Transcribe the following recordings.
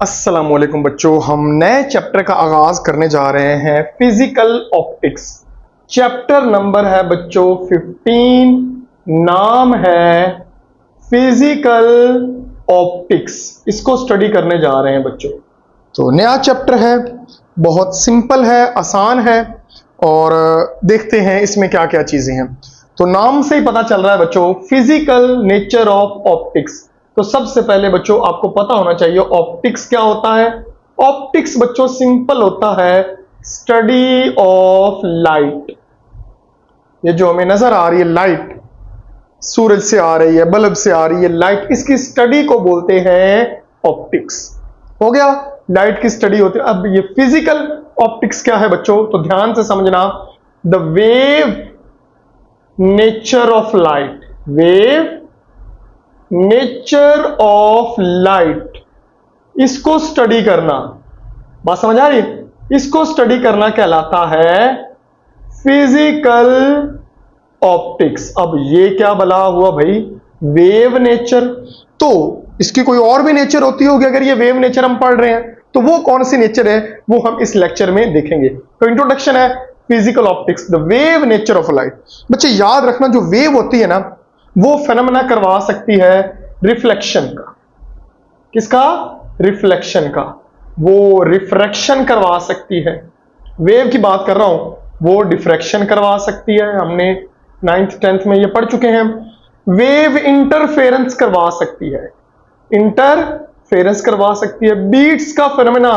अस्सलामुअलैकुम बच्चों, हम नए चैप्टर का आगाज करने जा रहे हैं फिजिकल ऑप्टिक्स। चैप्टर नंबर है बच्चों 15, नाम है फिजिकल ऑप्टिक्स। इसको स्टडी करने जा रहे हैं बच्चों। तो नया चैप्टर है, बहुत सिंपल है, आसान है और देखते हैं इसमें क्या क्या चीजें हैं। तो नाम से ही पता चल रहा है बच्चों, फिजिकल नेचर ऑफ ऑप्टिक्स। तो सबसे पहले बच्चों आपको पता होना चाहिए ऑप्टिक्स क्या होता है। ऑप्टिक्स बच्चों सिंपल होता है स्टडी ऑफ लाइट। ये जो हमें नजर आ रही है लाइट, सूरज से आ रही है, बल्ब से आ रही है लाइट, इसकी स्टडी को बोलते हैं ऑप्टिक्स। हो गया, लाइट की स्टडी होती है। अब ये फिजिकल ऑप्टिक्स क्या है बच्चों, तो ध्यान से समझना। The wave nature of light, wave nature of light, इसको स्टडी करना। बात समझ आ रही है? इसको स्टडी करना कहलाता है फिजिकल ऑप्टिक्स। अब ये क्या बला हुआ भाई, वेव नेचर। तो इसकी कोई और भी नेचर होती होगी। अगर ये वेव नेचर हम पढ़ रहे हैं तो वो कौन सी नेचर है वो हम इस लेक्चर में देखेंगे। तो इंट्रोडक्शन है physical optics, the wave nature of light. बच्चे याद रखना, जो वेव होती है ना, वो फेनोमेना करवा सकती है रिफ्लेक्शन का। किसका? रिफ्लेक्शन का। वो रिफ्रैक्शन करवा सकती है। वेव की बात कर रहा हूं, वो डिफ्रैक्शन करवा सकती है। हमने 9th 10th में ये पढ़ चुके हैं। वेव इंटरफेरेंस करवा सकती है, इंटरफेरेंस करवा सकती है। बीट्स का फेनोमेना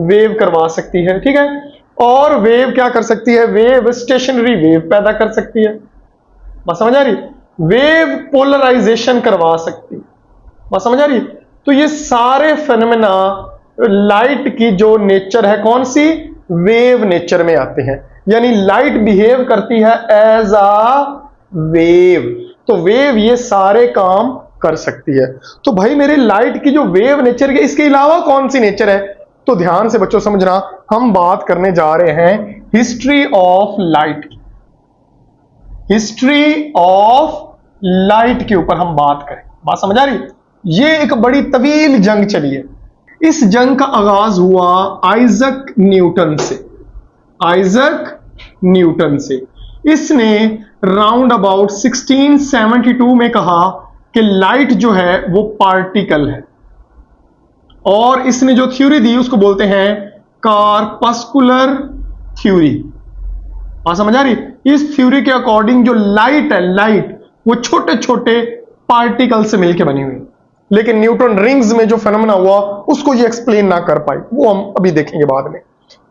वेव करवा सकती है, ठीक है। और वेव क्या कर सकती है, वेव स्टेशनरी वेव पैदा कर सकती है। बात समझ आ रही? वेव पोलराइजेशन करवा सकती है। बात समझ आ रही? तो ये सारे फेनोमेना लाइट की जो नेचर है, कौन सी? वेव नेचर में आते हैं। यानी लाइट बिहेव करती है एज अ वेव। तो वेव ये सारे काम कर सकती है। तो भाई मेरे लाइट की जो वेव नेचर है, इसके अलावा कौन सी नेचर है? तो ध्यान से बच्चों समझना, हम बात करने जा रहे हैं हिस्ट्री ऑफ लाइट की। हिस्ट्री ऑफ लाइट के ऊपर हम बात करें। बात समझ आ रही? ये एक बड़ी तवील जंग चली है। इस जंग का आगाज हुआ आइजक न्यूटन से। आइजक न्यूटन से इसने राउंड अबाउट 1672 में कहा कि लाइट जो है वो पार्टिकल है। और इसने जो थ्योरी दी उसको बोलते हैं कार्पस्कुलर थ्योरी। बात समझ आ रही? इस थ्योरी के अकॉर्डिंग जो लाइट है, लाइट वो छोटे छोटे पार्टिकल से मिलकर बनी हुई। लेकिन न्यूटन रिंग्स में जो फेनोमेना हुआ उसको ये एक्सप्लेन ना कर पाई, वो हम अभी देखेंगे बाद में।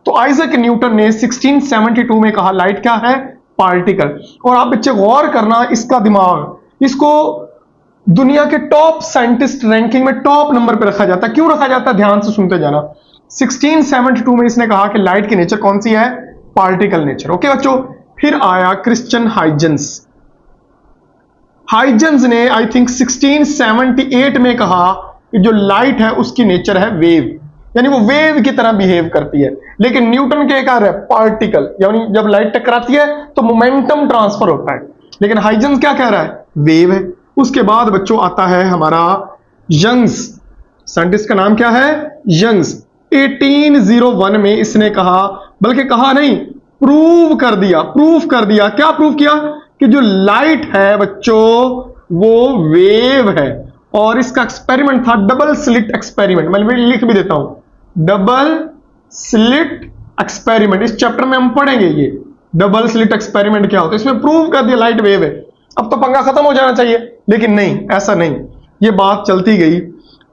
तो आइजक न्यूटन ने 1672 में कहा लाइट क्या है, पार्टिकल। और आप बच्चे गौर करना, इसका दिमाग, इसको दुनिया के टॉप साइंटिस्ट रैंकिंग में टॉप नंबर पर रखा जाता है। क्यों रखा जाता है, ध्यान से सुनते जाना। 1672 में इसने कहा कि लाइट की नेचर कौन सी है, पार्टिकल नेचर। ओके बच्चों, फिर आया क्रिश्चियन हाइजेंस। हाइजेंस ने आई थिंक 1678 में कहा कि जो लाइट है उसकी नेचर है वेव, यानी वो वेव की तरह बिहेव करती है। लेकिन न्यूटन क्या कह रहा है, पार्टिकल, यानी जब लाइट टकराती है तो मोमेंटम ट्रांसफर होता है। लेकिन हाइजेंस क्या कह रहा है, वेव है। उसके बाद बच्चों आता है हमारा यंग्स। साइंटिस्ट का नाम क्या है, यंग्स। 1801 में इसने कहा, बल्कि कहा नहीं, प्रूव कर दिया। प्रूफ कर दिया। क्या प्रूव किया? कि जो लाइट है बच्चों वो वेव है। और इसका एक्सपेरिमेंट था डबल स्लिट एक्सपेरिमेंट। मैं लिख भी देता हूं, डबल स्लिट एक्सपेरिमेंट। इस चैप्टर में हम पढ़ेंगे ये डबल स्लिट एक्सपेरिमेंट क्या होता है। इसमें प्रूव कर दिया लाइट वेव है। अब तो पंगा खत्म हो जाना चाहिए, लेकिन नहीं, ऐसा नहीं। ये बात चलती गई।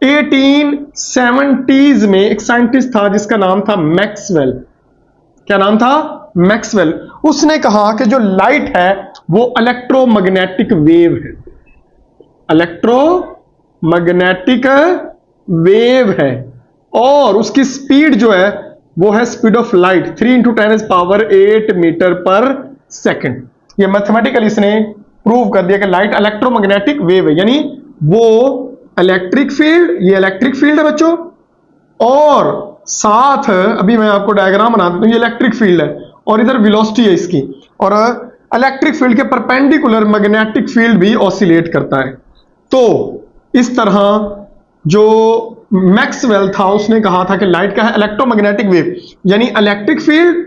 1870s में एक साइंटिस्ट था जिसका नाम था मैक्सवेल। क्या नाम था, मैक्सवेल। उसने कहा कि जो लाइट है वो इलेक्ट्रोमैग्नेटिक वेव है। इलेक्ट्रोमैग्नेटिक वेव है और उसकी स्पीड जो है वो है स्पीड ऑफ लाइट 3 × 10⁸ मीटर पर सेकंड। ये मैथमेटिकली इसने प्रूव कर दिया कि लाइट इलेक्ट्रोमैग्नेटिक वेव है। यानी वो इलेक्ट्रिक फील्ड, ये इलेक्ट्रिक फील्ड है बच्चों, और साथ अभी मैं आपको डायग्राम बना देता हूं, ये इलेक्ट्रिक फील्ड है और इधर वेलोसिटी है इसकी। और इलेक्ट्रिक फील्ड के परपेंडिकुलर मैग्नेटिक फील्ड भी ऑसिलेट करता है। तो इस तरह जो मैक्सवेल था उसने कहा था कि लाइट का है इलेक्ट्रोमैग्नेटिक वेव, यानी इलेक्ट्रिक फील्ड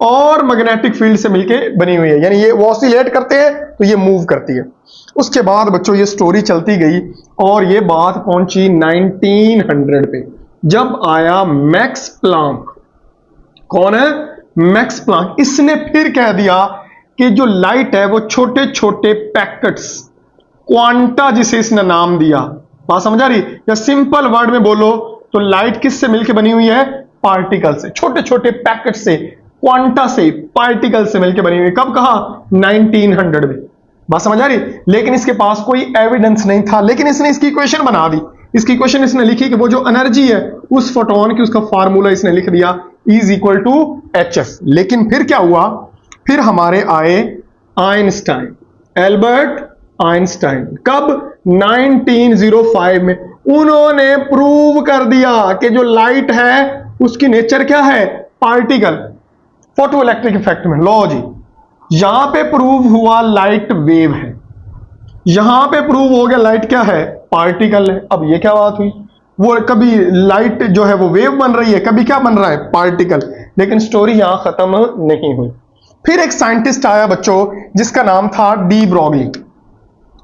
और मैग्नेटिक फील्ड से मिलके बनी हुई है, यानी ये वो ऑसिलेट करते हैं तो ये मूव करती है। उसके बाद बच्चों ये स्टोरी चलती गई और ये बात पहुंची 1900 पे, जब आया मैक्स प्लांक। कौन है? Max Planck. इसने फिर कह दिया कि जो लाइट है वो छोटे छोटे पैकेट्स, क्वांटा जिसे इसने नाम दिया, बात समझ आ रही? या सिंपल वर्ड में बोलो तो लाइट किससे मिलकर बनी हुई है? पार्टिकल से, छोटे छोटे पैकेट से, क्वांटा से, पार्टिकल से मिलकर बनी हुई। कब कहा? 1900 में। बात समझ आ रही? लेकिन इसके पास कोई एविडेंस नहीं था, लेकिन इसने इसकी इक्वेशन बना दी। इसकी इक्वेशन इसने लिखी कि वो जो एनर्जी है उस फोटोन की, उसका फार्मूला इसने लिख दिया इज इक्वल टू HF। लेकिन फिर क्या हुआ? फिर हमारे आए आइंस्टाइन, एल्बर्ट आइंस्टाइन। कब? 1905 में। उन्होंने प्रूव कर दिया कि जो लाइट है उसकी नेचर क्या है? पार्टिकल। फोटो इलेक्ट्रिक इफेक्ट में लो जी, यहां पे प्रूव हुआ लाइट वेव है, यहां पे प्रूव हो गया लाइट क्या है? पार्टिकल है। अब ये क्या बात हुई? वो कभी लाइट जो है वो वेव बन रही है, कभी क्या बन रहा है? पार्टिकल। लेकिन स्टोरी यहां खत्म नहीं हुई। फिर एक साइंटिस्ट आया बच्चों जिसका नाम था डी ब्रोगली।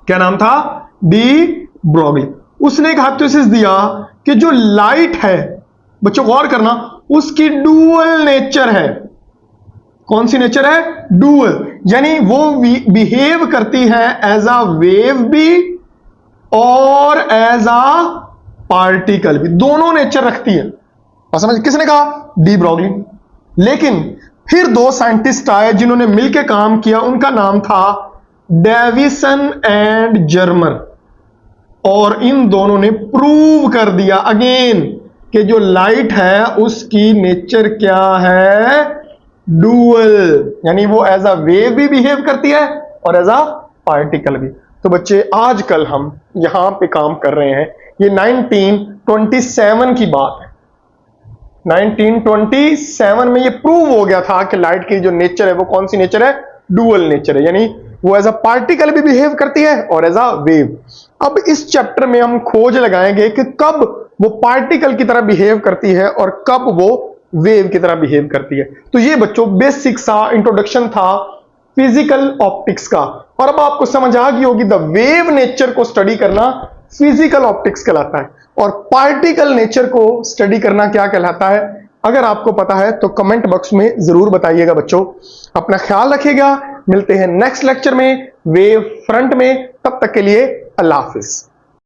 क्या नाम था? De Broglie. उसने एक हाइपोथेसिस दिया कि जो लाइट है बच्चों गौर करना, उसकी डुअल नेचर है। कौन सी नेचर है? डुअल, यानी वो बिहेव करती है एज अ वेव भी और एज अ पार्टिकल भी, दोनों नेचर रखती है। और समझ, किसने कहा? De Broglie. लेकिन फिर दो साइंटिस्ट आए जिन्होंने मिलकर काम किया, उनका नाम था डेविसन एंड जर्मर, और इन दोनों ने प्रूव कर दिया अगेन कि जो लाइट है उसकी नेचर क्या है? डुअल, यानी वो एज अ वेव भी बिहेव करती है और एज अ पार्टिकल भी। तो बच्चे आजकल हम यहां पे काम कर रहे हैं, ये 1927 की बात है। 1927 में ये प्रूव हो गया था कि लाइट की जो नेचर है वो कौन सी नेचर है? डुअल नेचर है, यानी वो एज अ पार्टिकल भी बिहेव करती है और एज अ वेव। अब इस चैप्टर में हम खोज लगाएंगे कि कब वो पार्टिकल की तरह बिहेव करती है और कब वो वेव की तरह बिहेव करती है। तो ये बच्चों बेसिक सा इंट्रोडक्शन था फिजिकल ऑप्टिक्स का, और अब आपको समझ आ गई होगी द वेव नेचर को स्टडी करना फिजिकल ऑप्टिक्स कहलाता है, और पार्टिकल नेचर को स्टडी करना क्या कहलाता है। अगर आपको पता है तो कमेंट बॉक्स में जरूर बताइएगा बच्चों। अपना ख्याल रखिएगा, मिलते हैं नेक्स्ट लेक्चर में वेव फ्रंट में। तब तक के लिए अल्लाह हाफिज।